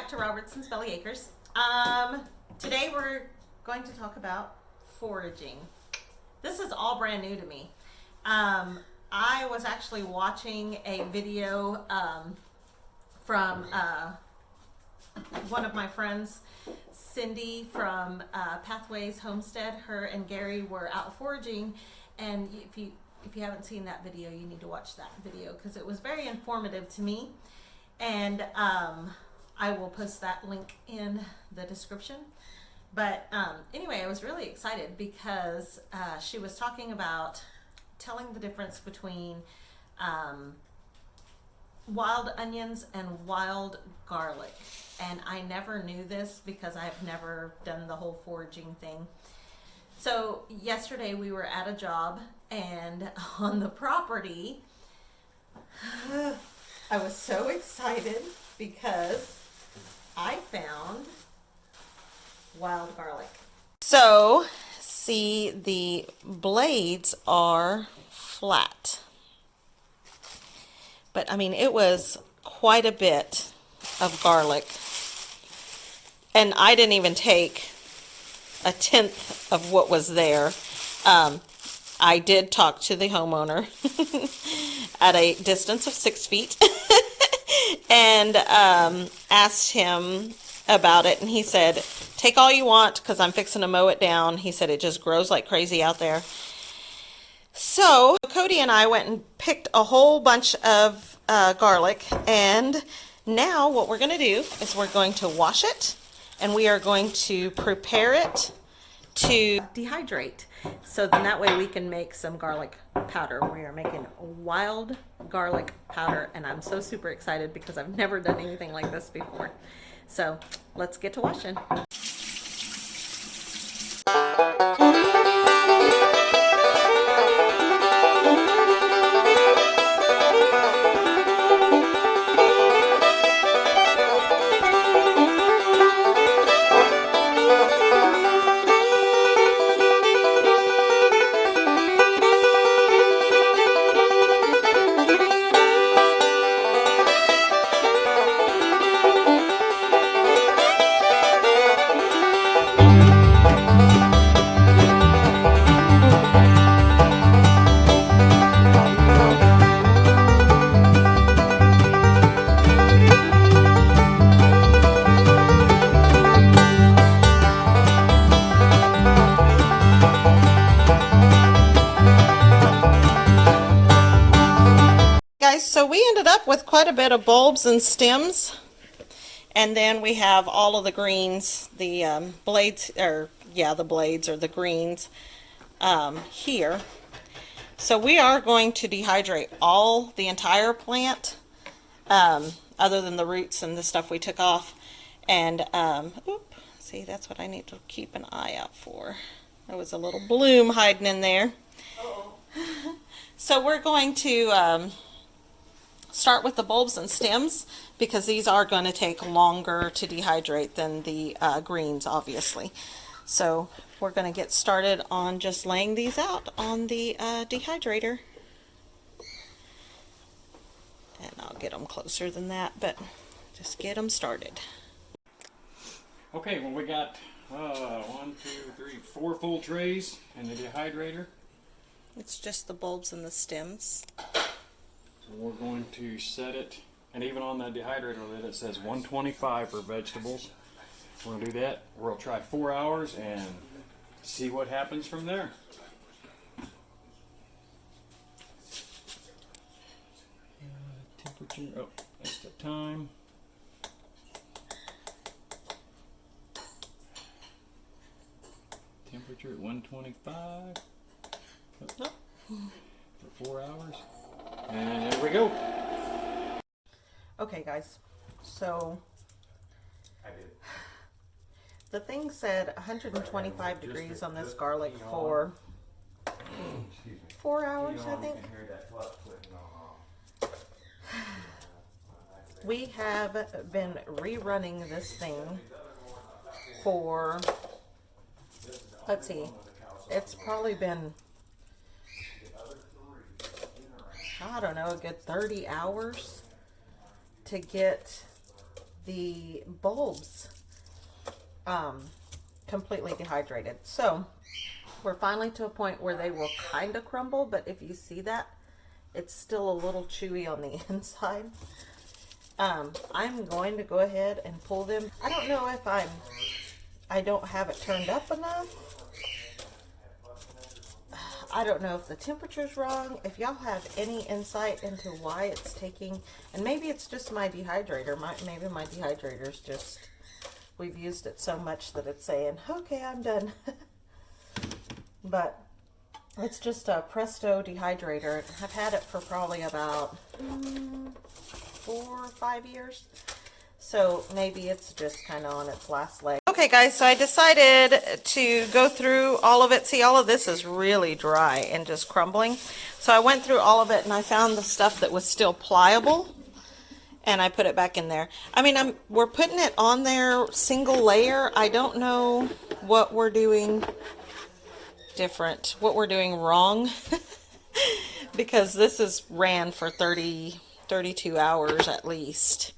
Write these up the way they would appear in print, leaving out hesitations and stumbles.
to Robertson's Belly Acres. Today we're going to talk about foraging. This is all brand new to me. I was actually watching a video from one of my friends, Cindy from Pathways Homestead. Her and Gary were out foraging, and if you haven't seen that video, you need to watch that video because it was very informative to me. And I will post that link in the description. But anyway, I was really excited because she was talking about telling the difference between wild onions and wild garlic. And I never knew this because I've never done the whole foraging thing. So yesterday we were at a job, and on the property, I was so excited because I found wild garlic. So, see, the blades are flat. But I mean, it was quite a bit of garlic. And I didn't even take a tenth of what was there. I did talk to the homeowner at a distance of 6 feet and asked him about it. And he said, take all you want because I'm fixing to mow it down. He said it just grows like crazy out there. So Cody and I went and picked a whole bunch of garlic. And now what we're going to do is we're going to wash it. And we are going to prepare it to dehydrate. So then that way we can make some garlic powder. We are making wild garlic powder, and I'm so super excited because I've never done anything like this before. So let's get to washing. So we ended up with quite a bit of bulbs and stems, and then we have all of the greens, the blades, or yeah, the blades or the greens here. So we are going to dehydrate the entire plant, other than the roots and the stuff we took off. And see, that's what I need to keep an eye out for. There was a little bloom hiding in there. So we're going to start with the bulbs and stems because these are going to take longer to dehydrate than the greens, obviously. So we're going to get started on just laying these out on the dehydrator. And I'll get them closer than that, but just get them started. Okay, well we got 4 full trays in the dehydrator. It's just the bulbs and the stems. We're going to set it, and even on that dehydrator lid it says 125 for vegetables. We're going to do that. We'll try 4 hours and see what happens from there. Temperature, oh, that's the time. Temperature at 125 for 4 hours. And there we go. Okay, guys, so the thing said 125 degrees on this garlic for 4 hours, I think. We have been rerunning this thing for, let's see, it's probably been, I don't know, a good 30 hours to get the bulbs completely dehydrated. So we're finally to a point where they will kind of crumble, but if you see that, it's still a little chewy on the inside. I'm going to go ahead and pull them. I don't know if I don't have it turned up enough. I don't know if the temperature's wrong. If y'all have any insight into why it's taking, and maybe it's just my dehydrator. Maybe my dehydrator's just, we've used it so much that it's saying, okay, I'm done. But it's just a Presto dehydrator. I've had it for probably about 4 or 5 years. So maybe it's just kind of on its last leg. Okay guys, so I decided to go through all of it. See, all of this is really dry and just crumbling. So I went through all of it and I found the stuff that was still pliable and I put it back in there. I mean, we're putting it on there single layer. I don't know what we're doing different, what we're doing wrong because this is ran for 32 hours at least.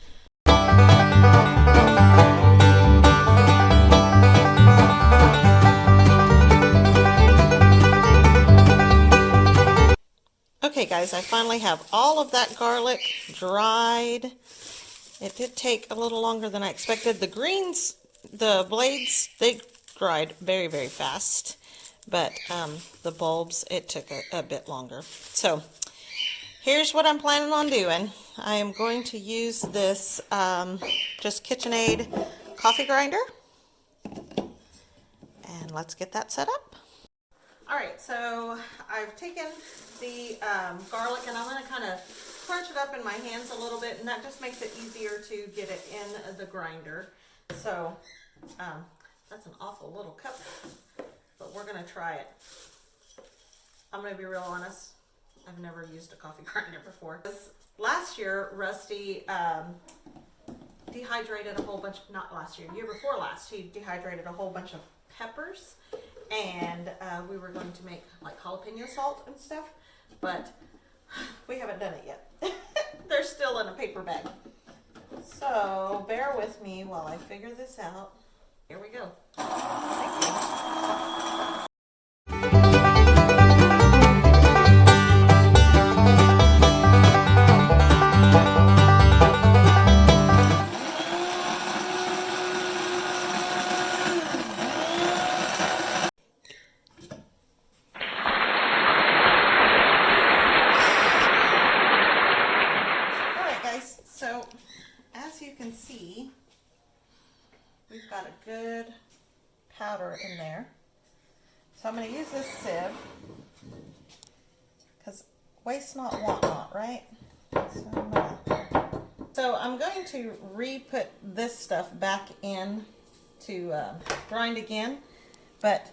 Okay guys, I finally have all of that garlic dried. It did take a little longer than I expected. The greens, the blades, they dried very, very fast. But the bulbs, it took a bit longer. So here's what I'm planning on doing. I am going to use this just KitchenAid coffee grinder. And let's get that set up. Alright, so I've taken the garlic and I'm going to kind of crunch it up in my hands a little bit, and that just makes it easier to get it in the grinder. So that's an awful little cup, but we're going to try it. I'm going to be real honest, I've never used a coffee grinder before. Last year, Rusty dehydrated a whole bunch, not last year, year before last, he dehydrated a whole bunch of peppers, and we were going to make like jalapeno salt and stuff, but we haven't done it yet. They're still in a paper bag. So bear with me while I figure this out. Here we go. Thank you. So, as you can see, we've got a good powder in there. So I'm going to use this sieve, because waste not, want not, right? So I'm going to re-put this stuff back in to grind again, but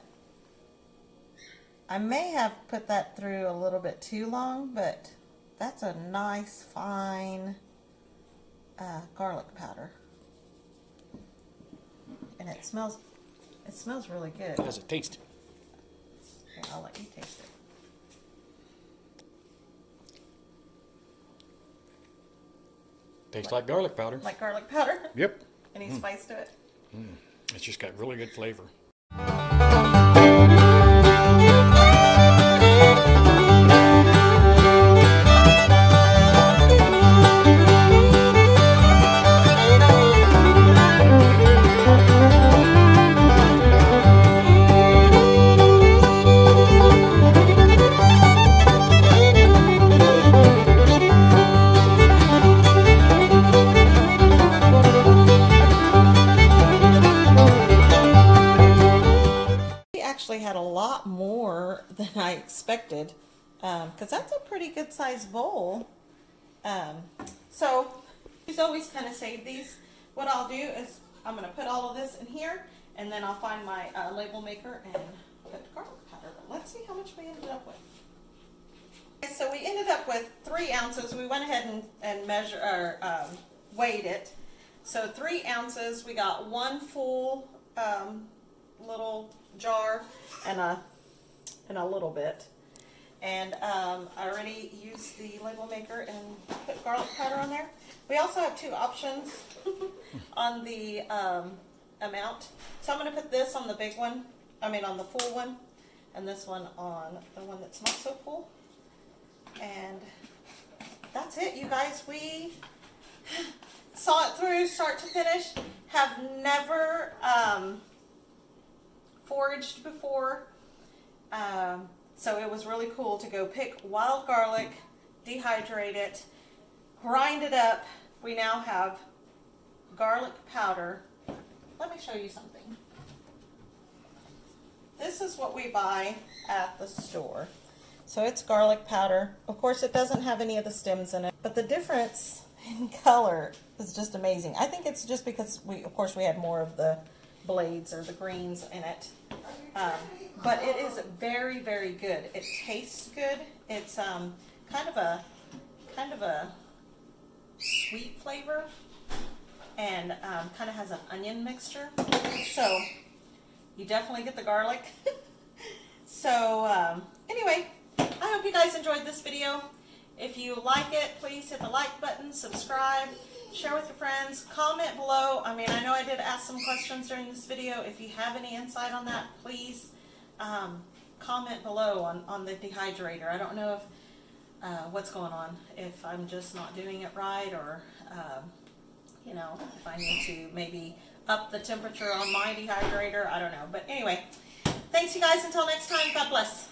I may have put that through a little bit too long, but that's a nice, fine garlic powder, and it smells really good. How does it taste? Here, I'll let you taste it. Tastes like garlic powder. Like garlic powder? Yep. Any spice to it? It's just got really good flavor. Had a lot more than I expected, because that's a pretty good sized bowl. So she's always kind of saved these. What I'll do is I'm going to put all of this in here, and then I'll find my label maker and put garlic powder. But let's see how much we ended up with. Okay, so we ended up with 3 ounces. We went ahead and measure or weighed it. So 3 ounces. We got 1 full little jar and a little bit, and I already used the label maker and put garlic powder on there. We also have two options on the amount. So I'm going to put this on the big one, on the full one, and this one on the one that's not so full. And that's it, you guys. We saw it through start to finish. Have never foraged before. So it was really cool to go pick wild garlic, dehydrate it, grind it up. We now have garlic powder. Let me show you something. This is what we buy at the store. So it's garlic powder. Of course, it doesn't have any of the stems in it, but the difference in color is just amazing. I think it's just because we had more of the blades or the greens in it. But it is very, very good. It tastes good. It's kind of a sweet flavor, and kind of has an onion mixture. So you definitely get the garlic. So anyway, I hope you guys enjoyed this video. If you like it, please hit the like button, subscribe, share with your friends, comment below. I know I did ask some questions during this video. If you have any insight on that, please comment below on the dehydrator. I don't know if what's going on, if I'm just not doing it right, or if I need to maybe up the temperature on my dehydrator. I don't know. But anyway, thanks you guys. Until next time, God bless.